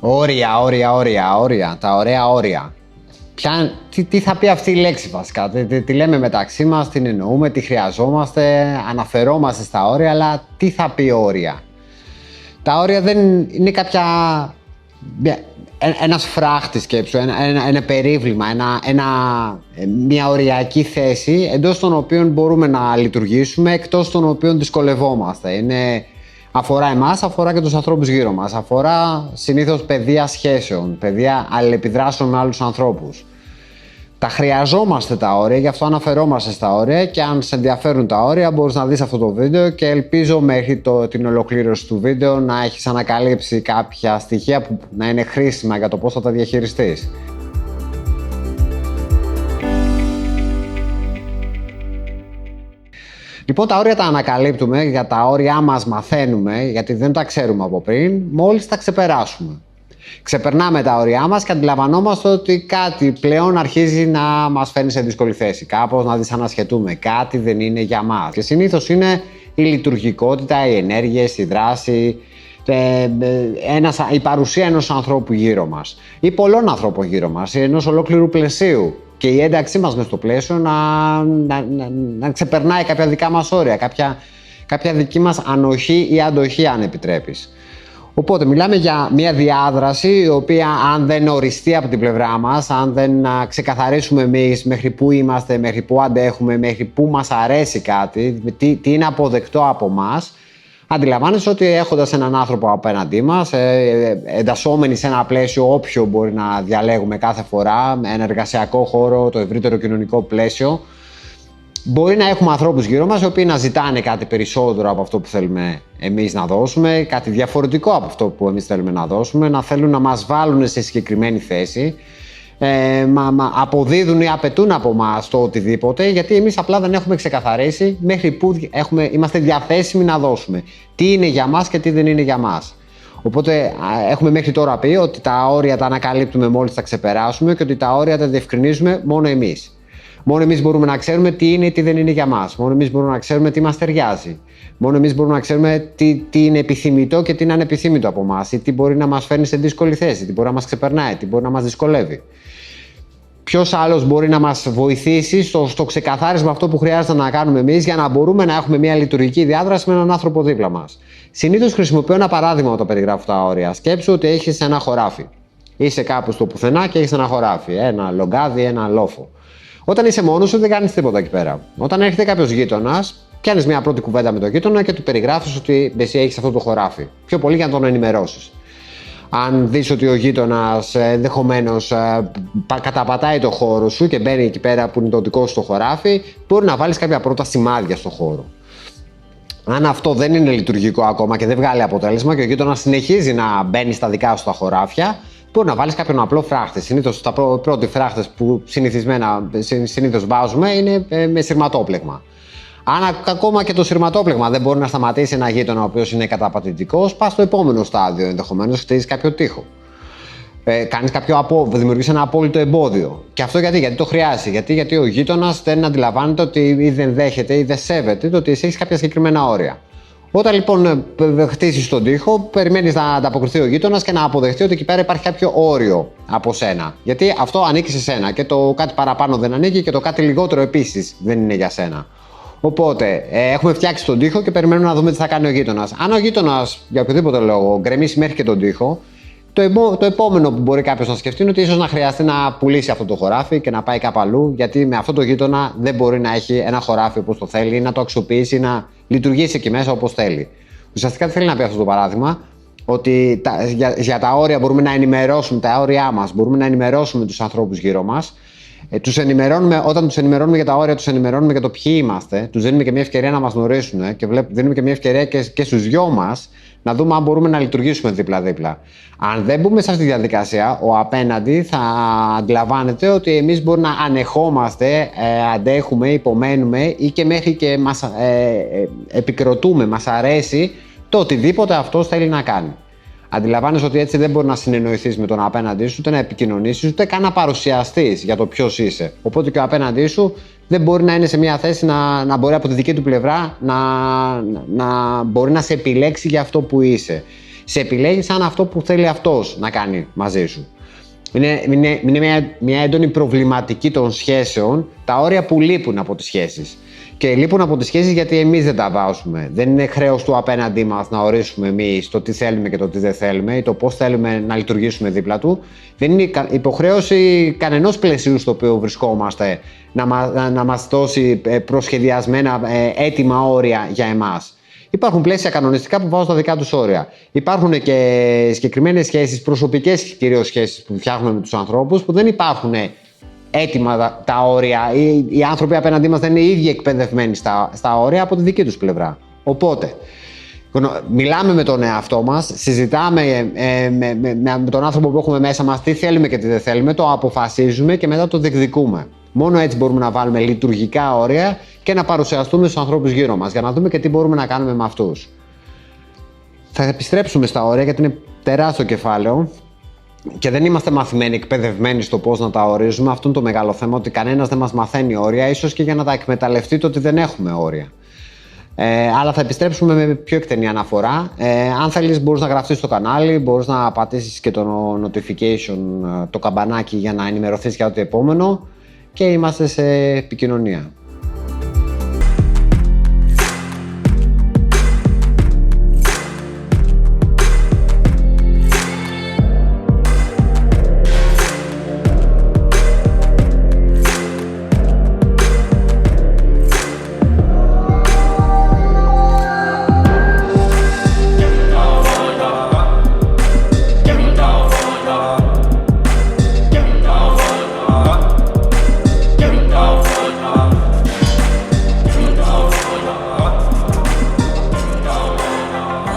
Όρια. Τα ωραία όρια. Τι θα πει αυτή η λέξη βασικά, τι λέμε μεταξύ μας, τι εννοούμε, τι χρειαζόμαστε, αναφερόμαστε στα όρια, αλλά τι θα πει όρια. Τα όρια δεν είναι ένας φράχτης σκέψου, ένα περίβλημα, μια οριακή θέση εντός των οποίων μπορούμε να λειτουργήσουμε, εκτός των οποίων δυσκολευόμαστε. Αφορά εμάς, αφορά και τους ανθρώπους γύρω μας, αφορά συνήθως πεδία σχέσεων, πεδία αλληλεπιδράσεων με άλλους ανθρώπους. Τα χρειαζόμαστε τα όρια, γι' αυτό αναφερόμαστε στα όρια και αν σε ενδιαφέρουν τα όρια μπορείς να δεις αυτό το βίντεο και ελπίζω μέχρι την ολοκλήρωση του βίντεο να έχεις ανακαλύψει κάποια στοιχεία που να είναι χρήσιμα για το πώς θα τα διαχειριστείς. Λοιπόν, τα όρια τα ανακαλύπτουμε, για τα όρια μας μαθαίνουμε, γιατί δεν τα ξέρουμε από πριν, μόλις τα ξεπεράσουμε. Ξεπερνάμε τα όρια μας και αντιλαμβανόμαστε ότι κάτι πλέον αρχίζει να μας φέρνει σε δύσκολη θέση. Κάπως να δυσανασχετούμε, κάτι δεν είναι για μας. Και συνήθως είναι η λειτουργικότητα, οι ενέργειες, η δράση, η παρουσία ενός ανθρώπου γύρω μας ή πολλών ανθρώπων γύρω μας, ενός ολόκληρου πλαισίου. Και η ένταξή μας μες στο πλαίσιο να ξεπερνάει κάποια δικά μας όρια, κάποια δική μας ανοχή ή αντοχή, αν επιτρέπεις. Οπότε μιλάμε για μια διάδραση η οποία αν δεν οριστεί από την πλευρά μας, αν δεν ξεκαθαρίσουμε εμείς μέχρι πού είμαστε, μέχρι πού αντέχουμε, μέχρι πού μας αρέσει κάτι, τι είναι αποδεκτό από μας, αντιλαμβάνεσαι ότι έχοντας έναν άνθρωπο απέναντί μας, εντασσόμενοι σε ένα πλαίσιο όποιο μπορεί να διαλέγουμε κάθε φορά, ένα εργασιακό χώρο, το ευρύτερο κοινωνικό πλαίσιο, μπορεί να έχουμε ανθρώπους γύρω μας οι οποίοι να ζητάνε κάτι περισσότερο από αυτό που θέλουμε εμείς να δώσουμε, κάτι διαφορετικό από αυτό που εμείς θέλουμε να δώσουμε, να θέλουν να μας βάλουν σε συγκεκριμένη θέση, αποδίδουν ή απαιτούν από μας το οτιδήποτε, γιατί εμείς απλά δεν έχουμε ξεκαθαρίσει μέχρι πού είμαστε διαθέσιμοι να δώσουμε. Τι είναι για μας και τι δεν είναι για μας. Οπότε έχουμε μέχρι τώρα πει ότι τα όρια τα ανακαλύπτουμε μόλις τα ξεπεράσουμε και ότι τα όρια τα διευκρινίζουμε μόνο εμείς. Μόνο εμείς μπορούμε να ξέρουμε τι είναι ή τι δεν είναι για μας. Μόνο εμείς μπορούμε να ξέρουμε τι μας ταιριάζει. Μόνο εμείς μπορούμε να ξέρουμε τι είναι επιθυμητό και τι είναι ανεπιθύμητο από μας ή τι μπορεί να μας φέρνει σε δύσκολη θέση, τι μπορεί να μας ξεπερνάει, τι μπορεί να μας δυσκολεύει. Ποιος άλλος μπορεί να μας βοηθήσει στο ξεκαθάρισμα αυτό που χρειάζεται να κάνουμε εμείς για να μπορούμε να έχουμε μια λειτουργική διάδραση με έναν άνθρωπο δίπλα μας. Συνήθως χρησιμοποιώ ένα παράδειγμα όταν περιγράφω τα όρια. Σκέψου ότι έχεις ένα χωράφι. Είσαι κάπου στο πουθενά και έχεις ένα χωράφι, ένα λογκάδι, ένα λόφο. Όταν είσαι μόνος σου, δεν κάνεις τίποτα εκεί πέρα. Όταν έρχεται κάποιος γείτονας, πιάνεις μια πρώτη κουβέντα με τον γείτονα και του περιγράφεις ότι εσύ έχεις αυτό το χωράφι. Πιο πολύ για να τον ενημερώσεις. Αν δεις ότι ο γείτονας ενδεχομένως καταπατάει το χώρο σου και μπαίνει εκεί πέρα που είναι το δικό σου το χωράφι, μπορεί να βάλεις κάποια πρώτα σημάδια στο χώρο. Αν αυτό δεν είναι λειτουργικό ακόμα και δεν βγάλει αποτέλεσμα και ο γείτονας συνεχίζει να μπαίνει στα δικά σου τα χωράφια, μπορεί να βάλεις κάποιον απλό φράχτη. Συνήθως τα πρώτοι φράχτες που συνήθως βάζουμε είναι με σειρματόπλεγμα. Αν ακόμα και το σειρματόπλεγμα δεν μπορεί να σταματήσει ένα γείτονα ο οποίος είναι καταπατητικός, πας στο επόμενο στάδιο, ενδεχομένως χτίζεις κάποιο τοίχο. Δημιουργείς ένα απόλυτο εμπόδιο. Και αυτό γιατί το χρειάζεται. Γιατί ο γείτονας δεν αντιλαμβάνεται ότι ή δεν δέχεται ή δεν σέβεται το ότι εσύ έχεις κάποια συγκεκριμένα όρια. Όταν λοιπόν χτίσεις τον τοίχο, περιμένεις να ανταποκριθεί ο γείτονας και να αποδεχτεί ότι εκεί πέρα υπάρχει κάποιο όριο από σένα. Γιατί αυτό ανήκει σε σένα και το κάτι παραπάνω δεν ανήκει και το κάτι λιγότερο επίσης δεν είναι για σένα. Οπότε έχουμε φτιάξει τον τοίχο και περιμένουμε να δούμε τι θα κάνει ο γείτονας. Αν ο γείτονας για οποιοδήποτε λόγο γκρεμίσει μέχρι και τον τοίχο, το επόμενο που μπορεί κάποιος να σκεφτεί είναι ότι ίσως να χρειαστεί να πουλήσει αυτό το χωράφι και να πάει κάπου αλλού, γιατί με αυτό το γείτονα δεν μπορεί να έχει ένα χωράφι όπως το θέλει, να το αξιοποιήσει, να λειτουργήσει εκεί μέσα όπως θέλει. Ουσιαστικά τι θέλει να πει αυτό το παράδειγμα, ότι για τα όρια μπορούμε να ενημερώσουμε, τα όρια μας, μπορούμε να ενημερώσουμε τους ανθρώπους γύρω μας. Όταν τους ενημερώνουμε για τα όρια, τους ενημερώνουμε για το ποιοι είμαστε, τους δίνουμε και μια ευκαιρία να μας γνωρίσουν και δίνουμε και μια ευκαιρία και στους δυο μας να δούμε αν μπορούμε να λειτουργήσουμε δίπλα-δίπλα. Αν δεν μπούμε σε αυτή τη διαδικασία, ο απέναντι θα αντιλαμβάνεται ότι εμείς μπορούμε να ανεχόμαστε, αντέχουμε, υπομένουμε ή και μέχρι και μας επικροτούμε, μας αρέσει το οτιδήποτε αυτός θέλει να κάνει. Αντιλαμβάνεσαι ότι έτσι δεν μπορεί να συνεννοηθείς με τον απέναντί σου, ούτε να επικοινωνήσεις, ούτε καν να παρουσιαστείς για το ποιος είσαι. Οπότε και ο απέναντί σου δεν μπορεί να είναι σε μια θέση να μπορεί από τη δική του πλευρά να μπορεί να σε επιλέξει για αυτό που είσαι. Σε επιλέγει σαν αυτό που θέλει αυτός να κάνει μαζί σου. Είναι μια έντονη προβληματική των σχέσεων, τα όρια που λείπουν από τις σχέσεις. Και λείπουν από τις σχέσεις γιατί εμείς δεν τα βάζουμε. Δεν είναι χρέος του απέναντί μας να ορίσουμε εμείς το τι θέλουμε και το τι δεν θέλουμε ή το πώς θέλουμε να λειτουργήσουμε δίπλα του. Δεν είναι υποχρέωση κανενός πλαισίου στο οποίο βρισκόμαστε να μας δώσει προσχεδιασμένα έτοιμα όρια για εμάς. Υπάρχουν πλαίσια κανονιστικά που βάζουν τα δικά τους όρια. Υπάρχουν και συγκεκριμένες σχέσεις, προσωπικές κυρίως σχέσεις που φτιάχνουμε με τους ανθρώπους, που δεν υπάρχουν έτοιμα τα όρια. Οι άνθρωποι απέναντί μας δεν είναι ήδη εκπαιδευμένοι στα όρια από τη δική τους πλευρά. Οπότε, μιλάμε με τον εαυτό μας, συζητάμε με τον άνθρωπο που έχουμε μέσα μας τι θέλουμε και τι δεν θέλουμε, το αποφασίζουμε και μετά το διεκδικούμε. Μόνο έτσι μπορούμε να βάλουμε λειτουργικά όρια και να παρουσιαστούμε στους ανθρώπους γύρω μας για να δούμε και τι μπορούμε να κάνουμε με αυτούς. Θα επιστρέψουμε στα όρια γιατί είναι τεράστιο κεφάλαιο και δεν είμαστε μαθημένοι, εκπαιδευμένοι στο πώς να τα ορίζουμε. Αυτό είναι το μεγάλο θέμα, ότι κανένας δεν μας μαθαίνει όρια, ίσως και για να τα εκμεταλλευτεί το ότι δεν έχουμε όρια. Αλλά θα επιστρέψουμε με πιο εκτενή αναφορά. Αν θέλεις μπορείς να γραφτείς στο κανάλι, μπορείς να πατήσεις και το notification, το καμπανάκι για να ενημερωθείς για το επόμενο και είμαστε σε επικοινωνία.